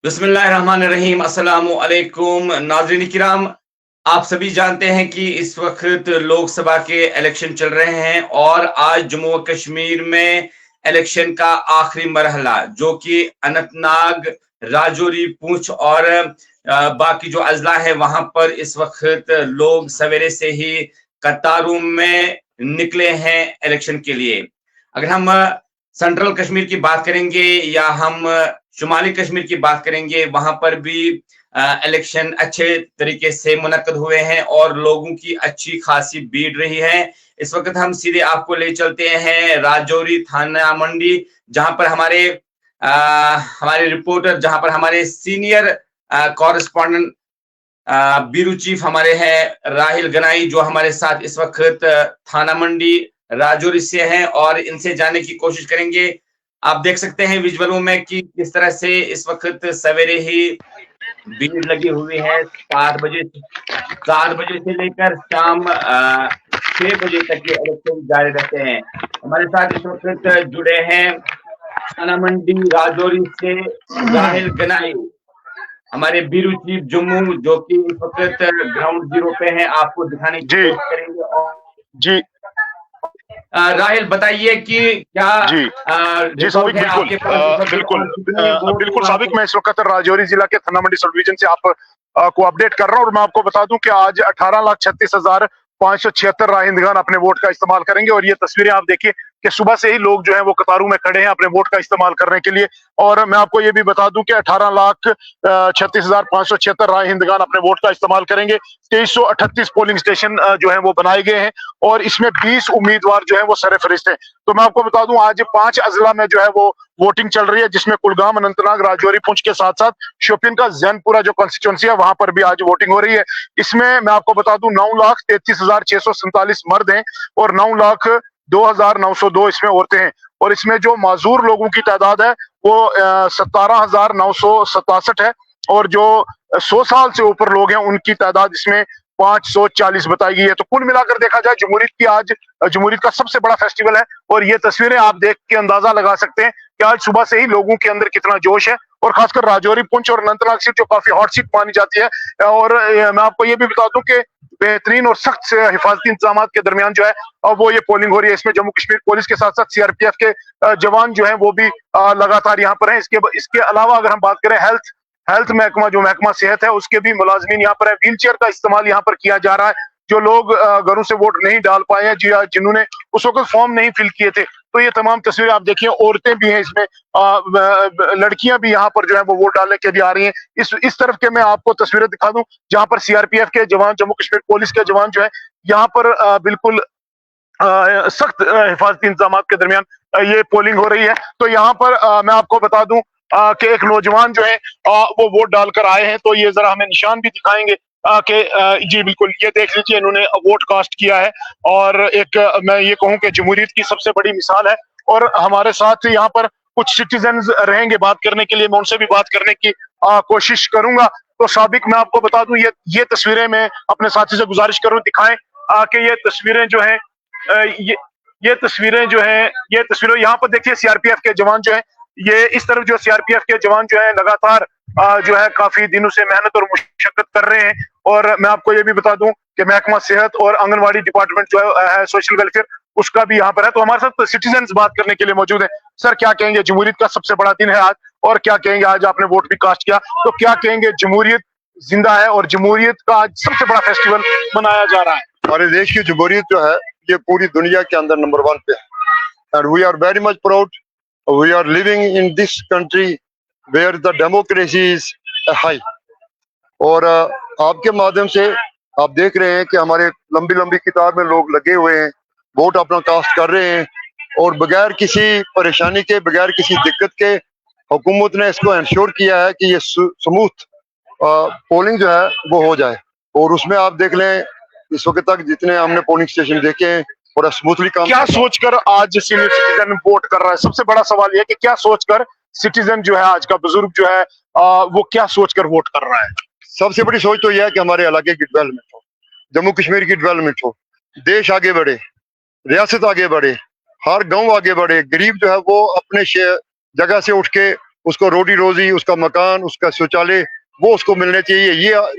बिस्मिल्लाहिर्रहमानिर्रहीम अस्सलामु अलैकुम नाज़रीन किराम। आप सभी जानते हैं कि इस वक्त लोकसभा के इलेक्शन चल रहे हैं और आज जम्मू और कश्मीर में इलेक्शन का आखिरी मरहला जो कि अनंतनाग, राजौरी, पुंछ और बाकी जो अजला है वहां पर इस वक्त लोग सवेरे से ही कतारों में निकले हैं इलेक्शन के लिए। अगर हम सेंट्रल कश्मीर की बात करेंगे या हम शुमाली कश्मीर की बात करेंगे, वहां पर भी इलेक्शन अच्छे तरीके से मुनक्कद हुए हैं और लोगों की अच्छी खासी भीड़ रही है। इस वक्त हम सीधे आपको ले चलते हैं राजौरी थाना मंडी, जहां पर हमारे रिपोर्टर, जहां पर हमारे सीनियर कॉरेस्पॉन्डेंट ब्यूरो चीफ हमारे हैं राहिल गनाई, जो हमारे साथ इस वक्त थाना मंडी राजौरी से हैं और इनसे जानने की कोशिश करेंगे। आप देख सकते हैं विजुअलों में कि किस तरह से इस वक्त सवेरे ही भीड़ लगी हुई है। 7 बजे से लेकर शाम 6 बजे तक ये इलेक्शन जारी रहते हैं। हमारे साथ इस वक्त जुड़े हैं थाना मंडी राजौरी से राहिल गनाई, हमारे ब्यूरो चीफ जम्मू, जो कि इस वक्त ग्राउंड जीरो पे हैं, आपको दिखाने की जी कोशिश करेंगे। और जी राहिल बताइए कि क्या जी जी साबिक, रिपोर्ट है बिल्कुल आपके पास बिल्कुल और कितने वोट बिल्कुल वहां साबिक, पे? मैं इस वक्त राजौरी जिला के थाना मंडी सब डिवीजन से आप को अपडेट कर रहा हूं और मैं आपको बता दूं कि आज 18,36,576 राहिंदगान अपने वोट का इस्तेमाल करेंगे। और ये तस्वीरें आप देखिए कि सुबह से ही लोग जो है वो कतारों में खड़े हैं अपने वोट का इस्तेमाल करने के लिए। और मैं आपको ये भी बता दूं कि 18,36,576 राहिंदगान अपने वोट का इस्तेमाल करेंगे। 2338 पोलिंग स्टेशन जो है वो बनाए गए हैं और इसमें 20 उम्मीदवार जो है वो सरफहरिस्त हैं। तो मैं आपको बता दूं आज 5 अजला में जो है वो वोटिंग चल रही है, जिसमें कुलगाम, अनंतनाग, राजौरी, पुंछ के साथ साथ शोपियान का जैनपुरा जो कॉन्स्टिट्यूंसी है वहां पर भी आज वोटिंग हो रही है। इसमें मैं आपको बता दूं 9,33,647 मर्द हैं और 9,02,902 इसमें औरतें हैं। और इसमें जो माजूर लोगों की तादाद है वो 17,967 है और जो 100 साल से ऊपर लोग हैं उनकी तादाद इसमें 540 बताई गई है। तो कुल मिलाकर देखा जाए आज जमहूरियत का सबसे बड़ा फेस्टिवल है और ये तस्वीरें आप देख के अंदाजा लगा सकते हैं कि आज सुबह से ही लोगों के अंदर कितना जोश है। और खासकर राजौरी, पुंछ और अनंतनाग सीट जो काफी हॉट सीट मानी जाती है। और मैं आपको ये भी बता दूं कि बेहतरीन और सख्त हिफाजती इंतजाम के दरमियान जो है अब वो ये पोलिंग हो रही है। इसमें जम्मू कश्मीर पुलिस के साथ साथ सीआरपीएफ के जवान जो है वो भी लगातार यहाँ पर हैं। इसके अलावा अगर हम बात करें हेल्थ महकमा, जो महकमा सेहत है, उसके भी मुलाजमीन यहाँ पर है। व्हील चेयर का इस्तेमाल यहाँ पर किया जा रहा है। जो लोग घरों से वोट नहीं डाल पाए हैं, जिन्होंने उस वक्त फॉर्म नहीं फिल किए थे, तो ये तमाम तस्वीरें आप देखिए। औरतें भी हैं इसमें, लड़कियां भी यहाँ पर जो है वो वोट डालने के लिए आ रही हैं। इस तरफ के मैं आपको तस्वीरें दिखा दूं जहां पर सीआरपीएफ के जवान, जम्मू कश्मीर पुलिस के जवान जो है यहाँ पर बिल्कुल सख्त हिफाजती इंतजाम के दरमियान ये पोलिंग हो रही है। तो यहाँ पर मैं आपको बता दूं कि एक नौजवान जो है वो वोट डालकर आए हैं। तो ये जरा हमें निशान भी दिखाएंगे कि जी बिल्कुल, ये देख लीजिए, इन्होंने वोट कास्ट किया है। और एक मैं ये कहूँ कि जमहूरियत की सबसे बड़ी मिसाल है। और हमारे साथ यहाँ पर कुछ सिटीजन्स रहेंगे बात करने के लिए, मैं उनसे भी बात करने की कोशिश करूंगा। तो साबिक, मैं आपको बता दूं ये तस्वीरें मैं अपने साथी से गुजारिश करूं दिखाएं कि ये तस्वीरें जो हैं ये तस्वीरें यहाँ पर देखिए। सीआरपीएफ के जवान जो है, ये इस तरफ जो सीआरपीएफ के जवान जो है लगातार जो है काफी दिनों से मेहनत और मुशक्कत कर रहे हैं। और मैं आपको ये भी बता दूं कि महकमा सेहत और आंगनवाड़ी डिपार्टमेंट जो है सोशल वेलफेयर, उसका भी यहाँ पर है। तो हमारे साथ सिटीजन बात करने के लिए मौजूद है। सर, क्या कहेंगे, जमहूरियत का सबसे बड़ा दिन है आज, और क्या कहेंगे, आज आपने वोट भी कास्ट किया, तो क्या कहेंगे, जमहूरियत जिंदा है और जमहूरियत का आज सबसे बड़ा फेस्टिवल मनाया जा रहा है? हमारे देश की जमहूरियत जो है ये पूरी दुनिया के अंदर नंबर 1 पे है and we are very much proud. We are living in this country where the democracy is high. और आपके माध्यम से आप देख रहे हैं कि हमारे लंबी लंबी कतार में लोग लगे हुए हैं, वोट अपना कास्ट कर रहे हैं और बगैर किसी परेशानी के, बगैर किसी दिक्कत के हुकूमत ने इसको इंश्योर किया है कि ये स्मूथ पोलिंग जो है वो हो जाए। और उसमें आप देख लें इस वक्त तक जितने हमने पोलिंग स्टेशन देखे हैं बड़ा स्मूथली काम। क्या सोचकर आज सीनियर सिटीजन वोट कर रहा है? सबसे बड़ा सवाल यह कि क्या सोचकर सिटीजन जो है, आज का बुजुर्ग जो है, वो क्या सोचकर वोट कर रहा है? सबसे बड़ी सोच तो यह है कि हमारे इलाके की डेवलपमेंट हो, जम्मू कश्मीर की डेवलपमेंट हो, देश आगे बढ़े, रियासत आगे बढ़े, हर गांव आगे बढ़े, गरीब जो है वो अपने जगह से उठ के उसको रोटी रोजी, उसका मकान, उसका शौचालय वो उसको मिलने चाहिए।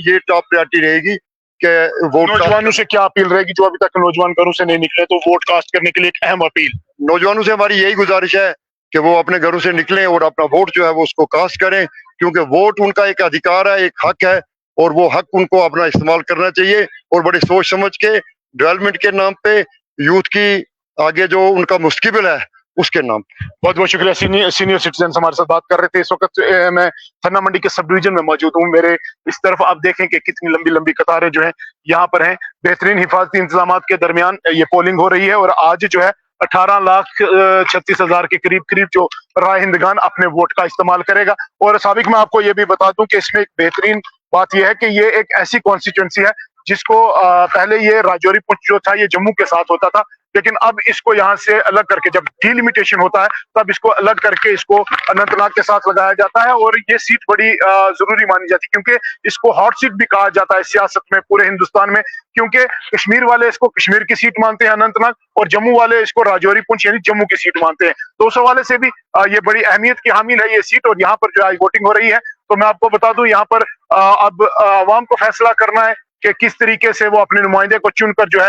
ये टॉप प्रायोरिटी रहेगी कि वोट। नौजवानों से क्या अपील रहेगी जो अभी तक नौजवान घरों से नहीं निकले, तो वोट कास्ट करने के लिए एक अहम अपील। नौजवानों से हमारी यही गुजारिश है कि वो अपने घरों से निकलें और अपना वोट जो है वो उसको कास्ट करें, क्योंकि वोट उनका एक अधिकार है, एक हक है, और वो हक उनको अपना इस्तेमाल करना चाहिए और बड़ी सोच समझ के डेवलपमेंट के नाम पे, यूथ की आगे जो उनका मुस्तकबिल है उसके नाम। बहुत बहुत शुक्रिया। सीनियर सिटीजन हमारे साथ बात कर रहे थे। इस वक्त मैं थन्ना मंडी के सब डिवीजन में मौजूद हूँ। मेरे इस तरफ आप देखें कि कितनी लंबी लंबी कतारें जो हैं यहाँ पर हैं। बेहतरीन हिफाजती इंतजाम के दरमियान ये पोलिंग हो रही है और आज जो है 18,36,000 के करीब करीब जो राय हिंदगान अपने वोट का इस्तेमाल करेगा। और साबिक मैं आपको ये भी बता दूं कि इसमें एक बेहतरीन बात यह है कि ये एक ऐसी कॉन्स्टिट्यूंसी है जिसको पहले ये राजौरी पुंछ जो था ये जम्मू के साथ होता था, लेकिन अब इसको यहाँ से अलग करके, जब डिलिमिटेशन होता है तब इसको अलग करके इसको अनंतनाग के साथ लगाया जाता है। और ये सीट बड़ी जरूरी मानी जाती है क्योंकि इसको हॉट सीट भी कहा जाता है सियासत में पूरे हिंदुस्तान में, क्योंकि कश्मीर वाले इसको कश्मीर की सीट मानते हैं अनंतनाग, और जम्मू वाले इसको राजौरी पुंछ यानी जम्मू की सीट मानते हैं। तो उस हवाले से भी ये बड़ी अहमियत की हामिल है ये सीट। और यहाँ पर जो आज वोटिंग हो रही है, तो मैं आपको बता दूं यहाँ पर अब आवाम को फैसला करना है कि किस तरीके से वो अपने नुमाइंदे को चुनकर जो है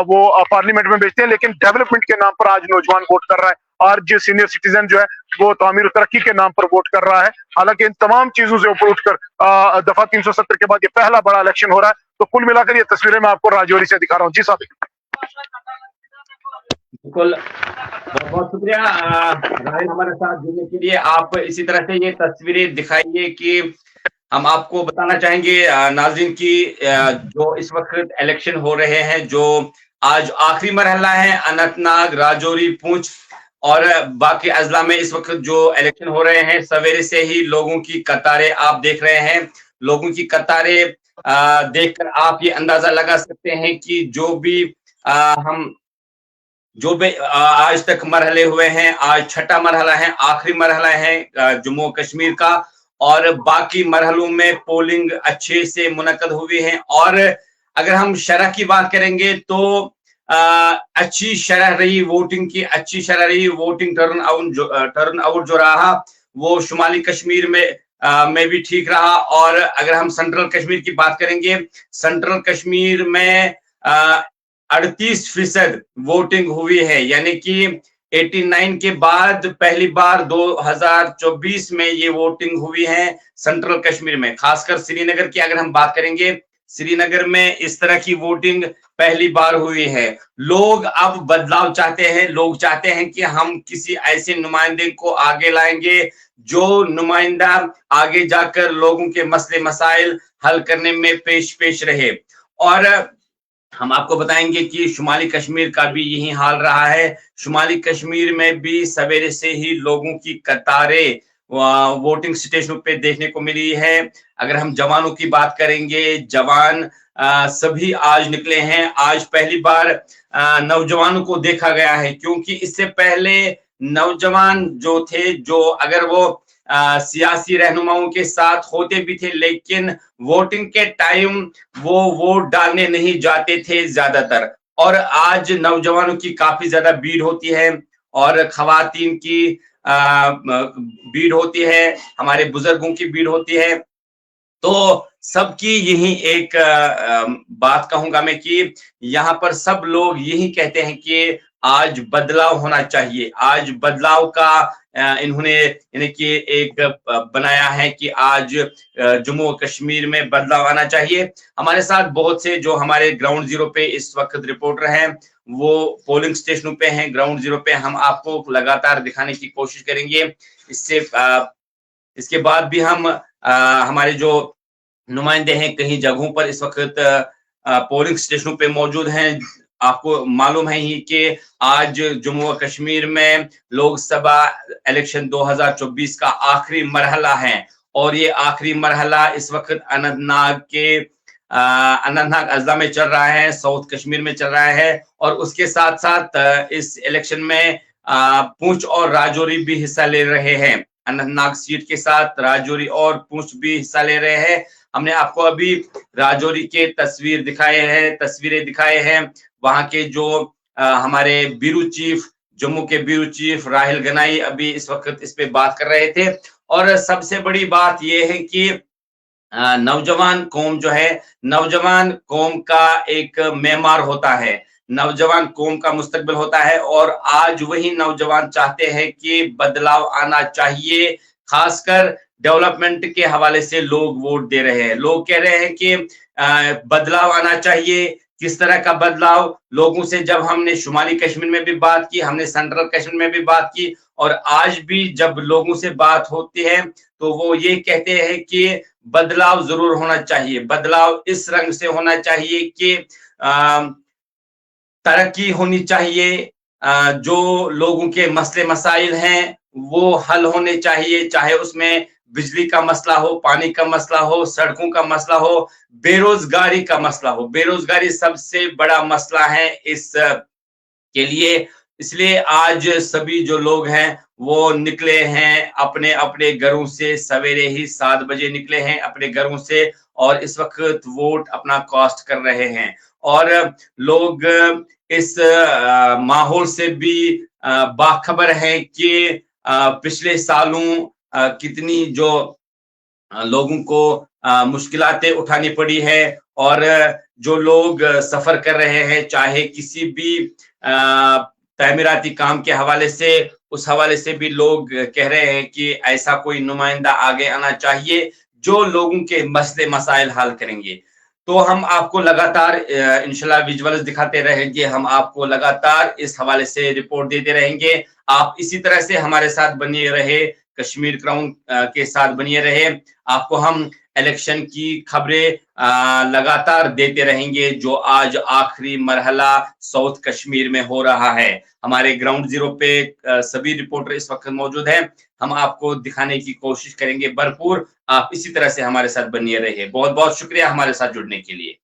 वो पार्लियामेंट में भेजते हैं। लेकिन डेवलपमेंट के नाम पर आज नौजवान वोट कर रहा है, आज सीनियर सिटीजन जो है वो तामीर तरक्की के नाम पर वोट कर रहा है। हालांकि इन तमाम चीजों से ऊपर उठकर दफा 370 के बाद ये पहला बड़ा इलेक्शन हो रहा है। तो कुल मिलाकर ये तस्वीरें मैं आपको राजौरी से दिखा रहा हूँ। जी साहब। बिल्कुल, बहुत बहुत शुक्रिया राहिल हमारे साथ जुड़ने के लिए। आप इसी तरह से ये तस्वीरें दिखाइए कि हम आपको बताना चाहेंगे नाज़रीन की जो इस वक्त इलेक्शन हो रहे हैं, जो आज आखिरी मरहला है अनंतनाग, राजौरी, पुंछ और बाकी अजला में इस वक्त जो इलेक्शन हो रहे हैं, सवेरे से ही लोगों की कतारें आप देख रहे हैं। लोगों की कतारें देखकर आप ये अंदाजा लगा सकते हैं कि जो भी आज तक मरहले हुए हैं, आज छठा मरहला है, आखिरी मरहला है जम्मू कश्मीर का, और बाकी मरहलों में पोलिंग अच्छे से मुनक्कद हुई है। और अगर हम शरह की बात करेंगे तो अच्छी शरह रही वोटिंग की, अच्छी शरह रही वोटिंग टर्न आउट जो रहा वो शुमाली कश्मीर में भी ठीक रहा। और अगर हम सेंट्रल कश्मीर की बात करेंगे, सेंट्रल कश्मीर में 38% वोटिंग हुई है, यानी कि 89 के बाद पहली बार 2024 में ये वोटिंग हुई है सेंट्रल कश्मीर में। खासकर श्रीनगर की अगर हम बात करेंगे, श्रीनगर में इस तरह की वोटिंग पहली बार हुई है। लोग अब बदलाव चाहते हैं, लोग चाहते हैं कि हम किसी ऐसे नुमाइंदे को आगे लाएंगे जो नुमाइंदा आगे जाकर लोगों के मसले मसाइल हल करने में पेश रहे। और हम आपको बताएंगे कि शुमाली कश्मीर का भी यही हाल रहा है। शुमाली कश्मीर में भी सवेरे से ही लोगों की कतारें वोटिंग स्टेशनों पे देखने को मिली है। अगर हम जवानों की बात करेंगे, जवान सभी आज निकले हैं। आज पहली बार नौजवानों को देखा गया है, क्योंकि इससे पहले नौजवान जो थे, जो अगर वो सियासी रहनुमाओं के साथ होते भी थे, लेकिन वोटिंग के टाइम वो वोट डालने नहीं जाते थे ज्यादातर। और आज नौजवानों की काफी ज्यादा भीड़ होती है और खवातीन की भीड़ होती है, हमारे बुजुर्गों की भीड़ होती है। तो सबकी यही एक बात कहूंगा मैं कि यहाँ पर सब लोग यही कहते हैं कि आज बदलाव होना चाहिए। आज बदलाव का इन्होंने एक बनाया है कि आज जम्मू और कश्मीर में बदलाव आना चाहिए। हमारे साथ बहुत से जो हमारे ग्राउंड जीरो पे इस वक्त रिपोर्टर हैं, वो पोलिंग स्टेशनों पे हैं, ग्राउंड जीरो पे। हम आपको लगातार दिखाने की कोशिश करेंगे। इसके बाद भी हम हमारे जो नुमाइंदे हैं कहीं जगहों पर इस वक्त पोलिंग स्टेशनों पे मौजूद हैं। आपको मालूम है ही कि आज जम्मू और कश्मीर में लोकसभा इलेक्शन 2024 का आखिरी मरहला है, और ये आखिरी मरहला इस वक्त अनंतनाग अजला में चल रहा है, साउथ कश्मीर में चल रहा है। और उसके साथ साथ इस इलेक्शन में पुंछ और राजौरी भी हिस्सा ले रहे हैं। अनंतनाग सीट के साथ राजौरी और पुंछ भी हिस्सा ले रहे हैं। हमने आपको अभी राजौरी के तस्वीरें दिखाए हैं। वहां के जो हमारे ब्यूरो चीफ, जम्मू के ब्यूरो चीफ राहिल गनाई अभी इस वक्त इस पे बात कर रहे थे। और सबसे बड़ी बात ये है कि नौजवान कौम जो है, नौजवान कौम का एक मेमार होता है, नौजवान कौम का मुस्तकबिल होता है और आज वही नौजवान चाहते हैं कि बदलाव आना चाहिए, खासकर डेवलपमेंट के हवाले से लोग वोट दे रहे हैं। लोग कह रहे हैं कि बदलाव आना चाहिए, किस तरह का बदलाव? लोगों से जब हमने शुमाली कश्मीर में भी बात की, हमने सेंट्रल कश्मीर में भी बात की और आज भी जब लोगों से बात होती है, तो वो ये कहते हैं कि बदलाव ज़रूर होना चाहिए। बदलाव इस रंग से होना चाहिए कि तरक्की होनी चाहिए, जो लोगों के मसले मसाइल हैं, वो हल होने चाहिए, चाहे उसमें बिजली का मसला हो, पानी का मसला हो, सड़कों का मसला हो, बेरोज़गारी का मसला हो। बेरोज़गारी सबसे बड़ा मसला है इस के लिए, इसलिए आज सभी जो लोग हैं वो निकले हैं अपने-अपने घरों से, सवेरे ही 7 बजे निकले हैं अपने घरों से और इस वक़्त वोट अपना कास्ट कर रहे हैं। और लोग इस माहौल से भी बाखबर हैं कि पिछले सालों कितनी जो लोगों को मुश्किलातें उठानी पड़ी है और जो लोग सफ़र कर रहे हैं, चाहे किसी भी तामीराती काम के हवाले से, उस हवाले से भी लोग कह रहे हैं कि ऐसा कोई नुमाइंदा आगे आना चाहिए, जो लोगों के मसले मसाइल हल करेंगे। तो हम आपको लगातार इंशाल्लाह विजुअल्स दिखाते रहेंगे, हम आपको लगातार इस हवाले से रिपोर्ट देते रहेंगे। आप इसी तरह से हमारे साथ बने रहे, कश्मीर क्राउन के साथ बनिए रहे। आपको हम इलेक्शन की खबरें लगातार देते रहेंगे, जो आज आखिरी मरहला साउथ कश्मीर में हो रहा है। हमारे ग्राउंड ज़ीरो पे सभी रिपोर्टर इस वक़्त मौजूद हैं। हम आपको दिखाने की कोशिश करेंगे भरपूर। आप इसी तरह से हमारे साथ बनिए रहिए। बहुत-बहुत शुक्रिया हमारे साथ जुड़ने के लिए।